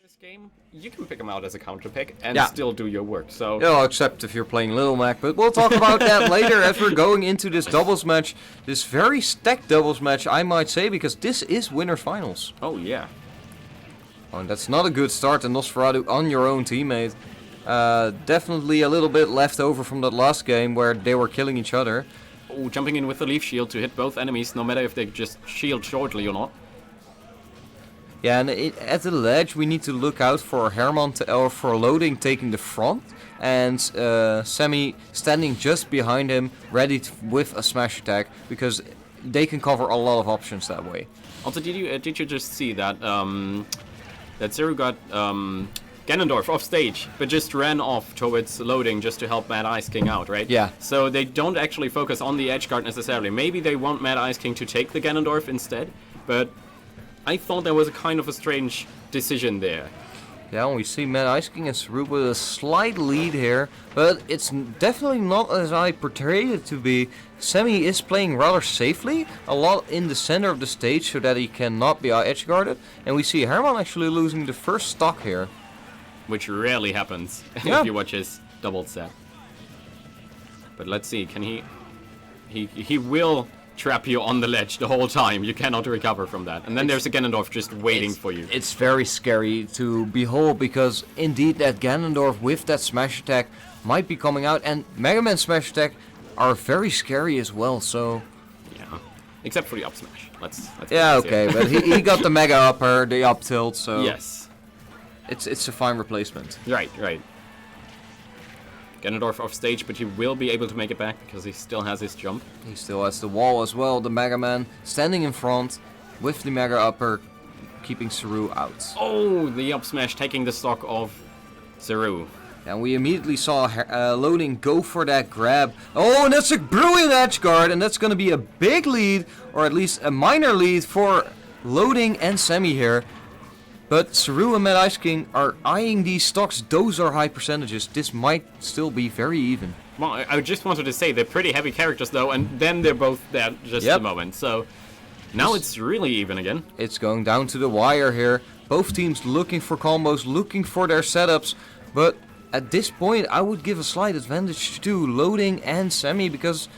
This game, you can pick them out as a counter pick and Yeah. still do your work. So Yeah, except if you're playing Little Mac, but we'll talk about that later as we're going into this doubles match. This very stacked doubles match, I might say, because this is winners finals. oh yeah, Oh, and that's not a good start to Nosferatu on your own teammate. Definitely a little bit left over from that last game where they were killing each other. oh, jumping in with the leaf shield to hit both enemies, no matter if they just shield shortly or not. Yeah, and at the ledge we need to look out for Herman or for Loading taking the front, and Semi standing just behind him, ready with a smash attack, because they can cover a lot of options that way. Also, did you just see that that Serew got Ganondorf off stage, but just ran off towards Loading just to help Mad Ice King out, right? Yeah. So they don't actually focus on the edge guard necessarily. Maybe they want Mad Ice King to take the Ganondorf instead, but I thought there was a kind of a strange decision there. Yeah, we see Mad Ice King and Serew with a slight lead here, but it's definitely not as I portrayed it to be. Semi is playing rather safely, a lot in the center of the stage so that he cannot be edge guarded, and we see Herman actually losing the first stock here. Which rarely happens Yeah. if you watch his double set. But let's see, can he will trap you on the ledge the whole time. You cannot recover from that. And then there's a Ganondorf just waiting for you. It's very scary to behold, because indeed that Ganondorf with that smash attack might be coming out, and Mega Man smash attack are very scary as well, so... Yeah. Except for the up smash. Let's Yeah, be honest okay, but he got the Mega Upper, the up tilt, so... here. Yes. It's a fine replacement. Right. Ganondorf off stage, but he will be able to make it back because he still has his jump. He still has the wall as well, the Mega Man standing in front with the Mega Upper, keeping Serew out. Oh, the up smash taking the stock of Serew. And we immediately saw Loading go for that grab. Oh, and that's a brilliant edge guard, and that's going to be a big lead, or at least a minor lead for Loading and Semi here. But Serew and Mad Ice King are eyeing these stocks. Those are high percentages. This might still be very even. Well, I just wanted to say they're pretty heavy characters though, and then they're both dead just Yep. a moment. So now it's really even again. It's going down to the wire here. Both teams looking for combos, looking for their setups. But at this point, I would give a slight advantage to Loading and Semi, because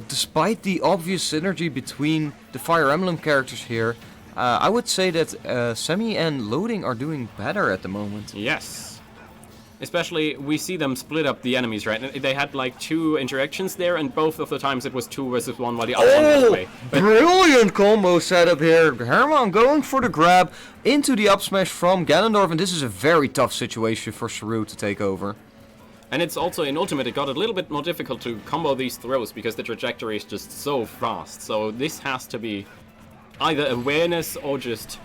despite the obvious synergy between the Fire Emblem characters here, I would say that Semi and Loading are doing better at the moment. Yes. Especially, we see them split up the enemies, right? And they had like 2 interactions there, and both of the times it was 2 versus 1 while the other one was away. But Brilliant combo setup here. Herman going for the grab into the up smash from Ganondorf, and this is a very tough situation for Serew to take over. and it's also in Ultimate, it got a little bit more difficult to combo these throws because the trajectory is just so fast. So this has to be either awareness or just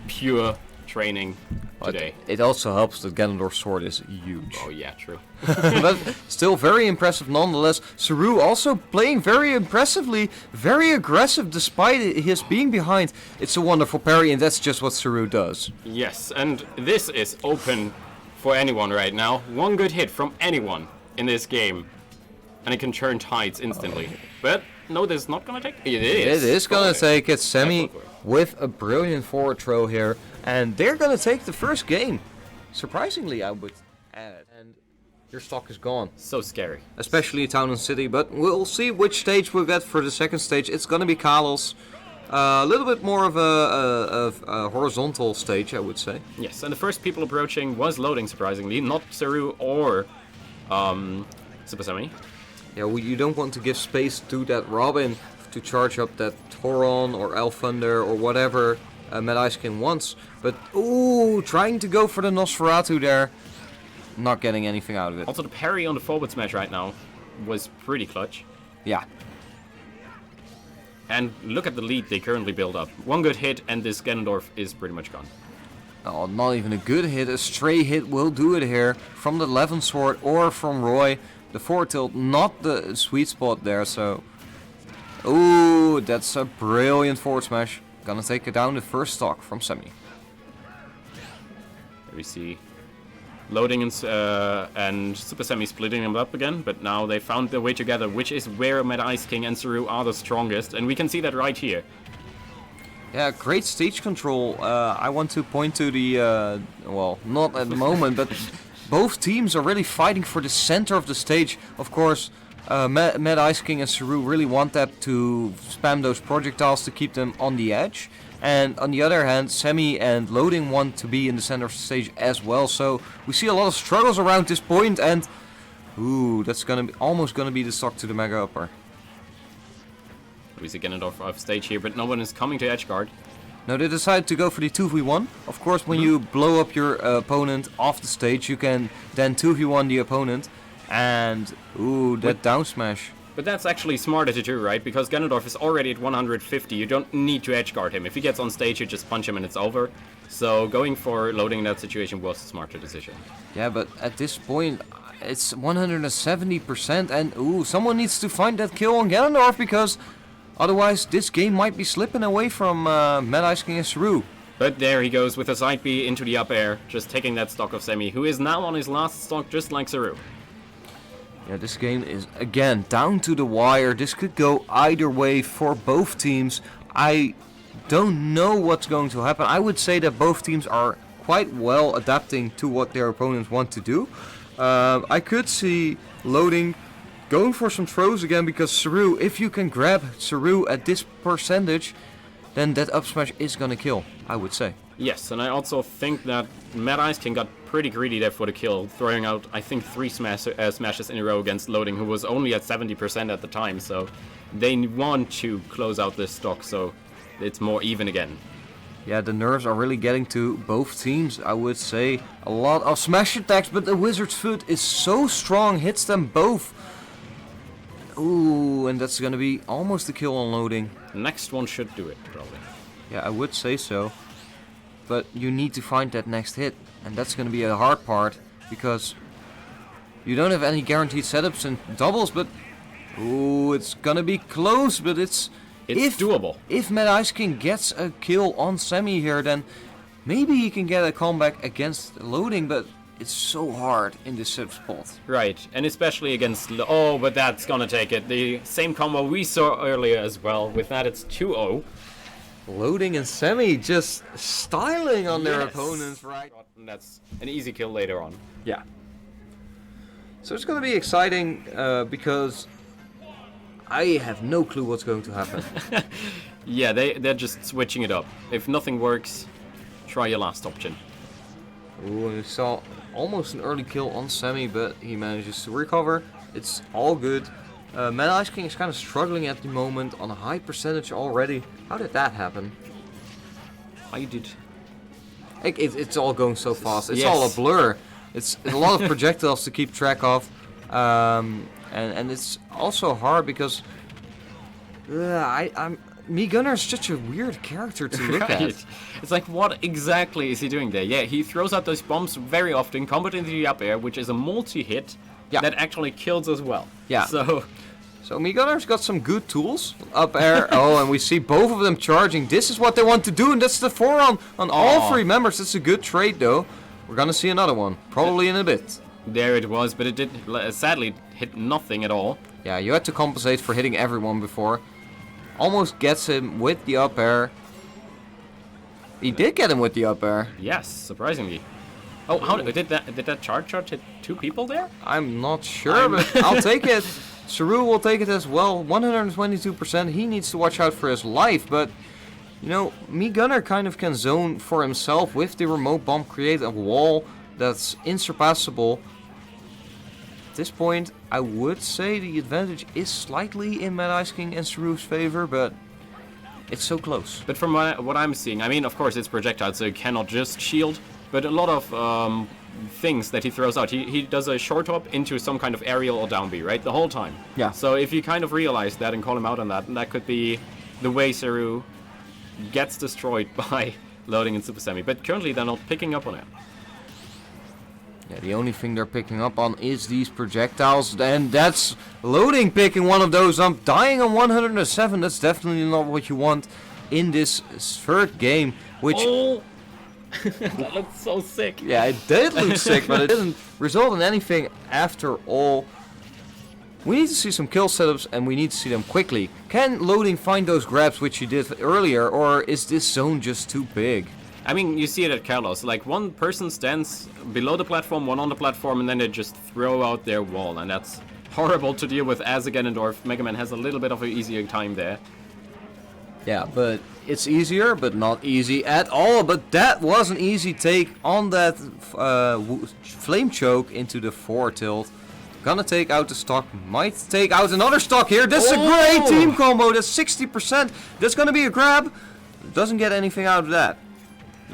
pure training today. It also helps that Ganondorf's sword is huge. Oh yeah, true. But still very impressive nonetheless. Serew also playing very impressively, very aggressive despite his being behind. It's a wonderful parry, and that's just what Serew does. Yes, and this is open for anyone right now. One good hit from anyone in this game, and it can turn tides instantly. But no, this is not gonna take. It is. It is gonna take it. Semi Excellent work. with a brilliant forward throw here, and they're gonna take the first game. Surprisingly, I would add. And your stock is gone, So scary. especially Town and City. But we'll see which stage we'll get for the second stage. It's gonna be Kalos. A little bit more of a horizontal stage, I would say. Yes, and the first people approaching was Loading, surprisingly, not Serew or Supahsemmie. Yeah, well, you don't want to give space to that Robin to charge up that Toron or Elfunder or whatever Mad Ice King wants. But, ooh, trying to go for the Nosferatu there. Not getting anything out of it. Also, the parry on the forward smash right now was pretty clutch. Yeah. And look at the lead they currently build up. One good hit and this Ganondorf is pretty much gone. Oh, not even a good hit. A stray hit will do it here from the Levin Sword or from Roy. The forward tilt, not the sweet spot there, so... Ooh, that's a brilliant forward smash. Gonna take it down the first stock from Semi. There we see Loading and Supahsemmie splitting them up again, but now they found their way together, which is where Mad Ice King and Serew are the strongest, and we can see that right here. Yeah, great stage control. I want to point to the, well, not at the moment, but both teams are really fighting for the center of the stage. Of course, Mad Ice King and Serew really want that to spam those projectiles to keep them on the edge. And on the other hand, Semi and Loading want to be in the center of the stage as well. So we see a lot of struggles around this point, and ooh, that's gonna be almost gonna be the stock to the Mega Upper. We see Ganondorf off stage here, but no one is coming to edgeguard. Now they decided to go for the 2v1. Of course, when you blow up your opponent off the stage, you can then 2v1 the opponent. And, ooh, that down smash. But that's actually smarter to do, right? Because Ganondorf is already at 150. You don't need to edgeguard him. If he gets on stage, you just punch him and it's over. So going for Loading in that situation was a smarter decision. Yeah, but at this point, it's 170%. And, ooh, someone needs to find that kill on Ganondorf because otherwise this game might be slipping away from Mad Ice King and Serew. But there he goes with a side B into the up air, just taking that stock of Semi, who is now on his last stock just like Serew. Yeah, this game is, again, down to the wire. This could go either way for both teams. I don't know what's going to happen. I would say that both teams are quite well adapting to what their opponents want to do. I could see Loading going for some throws again because Serew, if you can grab Serew at this percentage, then that up smash is gonna kill, I would say. Yes, and I also think that Mad Ice King got pretty greedy there for the kill, throwing out, I think, 3 smashes in a row against Loading, who was only at 70% at the time, so they want to close out this stock, so it's more even again. Yeah, the nerves are really getting to both teams, I would say. A lot of smash attacks, but the Wizard's Foot is so strong, hits them both. Ooh, and that's gonna be almost a kill on Loading. Next one should do it, probably. Yeah, I would say so. But you need to find that next hit. And that's gonna be a hard part. Because you don't have any guaranteed setups and doubles, but ooh, it's gonna be close, but it's doable. If Mad Ice King gets a kill on Semi here, then maybe he can get a comeback against Loading, but it's so hard in this spot. Right, and especially against... Oh, but that's gonna take it. The same combo we saw earlier as well. With that, it's 2-0. Loading and Semi just styling on their opponents, right? And that's an easy kill later on. Yeah. So it's gonna be exciting because I have no clue what's going to happen. Yeah, they're just switching it up. If nothing works, try your last option. Ooh, and we saw almost an early kill on Semi, but he manages to recover. It's all good. Mad Ice King is kind of struggling at the moment on a high percentage already. How did that happen? I did. It's all going so fast. It's all a blur. It's a lot of projectiles to keep track of. And it's also hard because Me Gunner is such a weird character to look at. It's like, what exactly is he doing there? Yeah, he throws out those bombs very often, combat into the up air, which is a multi-hit that actually kills as well. Yeah. So Me Gunner's got some good tools. Up air. Oh, and we see both of them charging. This is what they want to do, and that's the 4 on all 3 members. That's a good trade, though. We're gonna see another one, probably in a bit. There it was, but it did sadly hit nothing at all. Yeah, you had to compensate for hitting everyone before. Almost gets him with the up air. He did get him with the up air. Yes, surprisingly. Oh, how did that charge hit 2 people there? I'm not sure, but I'll take it. Serew will take it as well. 122%. He needs to watch out for his life, but you know, Me Gunner kind of can zone for himself with the remote bomb, create a wall that's insurpassable. At this point, I would say the advantage is slightly in Mad Ice King and Serew's favor, but it's so close. But from what I'm seeing, I mean, of course, it's projectile, so you cannot just shield, but a lot of things that he throws out. He does a short hop into some kind of aerial or down B, right? The whole time. Yeah. So if you kind of realize that and call him out on that, that could be the way Serew gets destroyed by Loading in Supahsemmie. But currently they're not picking up on it. Yeah, the only thing they're picking up on is these projectiles, and that's Loading picking one of those up, dying on 107. That's definitely not what you want in this third game, which... Oh! That looks so sick. Yeah, it did look sick, but it didn't result in anything after all. We need to see some kill setups, and we need to see them quickly. Can loading find those grabs which he did earlier, or is this zone just too big? I mean, you see it at Carlos. Like, one person stands below the platform, one on the platform, and then they just throw out their wall. And that's horrible to deal with as a Ganondorf. Mega Man has a little bit of an easier time there. Yeah, but it's easier, but not easy at all. But that was an easy take on that flame choke into the 4 tilt. Gonna take out the stock, might take out another stock here. This is a great team combo, that's 60%. That's gonna be a grab. Doesn't get anything out of that.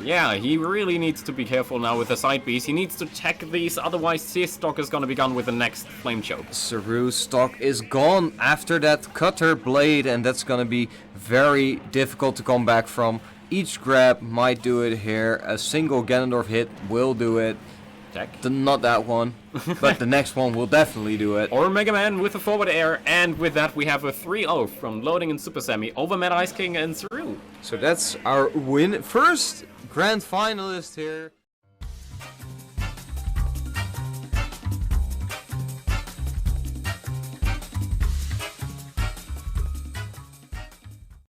Yeah, he really needs to be careful now with the side Bs. He needs to check these, otherwise his stock is gonna be gone with the next flame choke. Serew's stock is gone after that cutter blade, and that's gonna be very difficult to come back from. Each grab might do it here. A single Ganondorf hit will do it. Check. Not that one, but the next one will definitely do it. Or Mega Man with a forward air, and with that we have a 3-0 from Loading and Supahsemmie over Mad Ice King and Serew. So that's our win. First grand finalist here.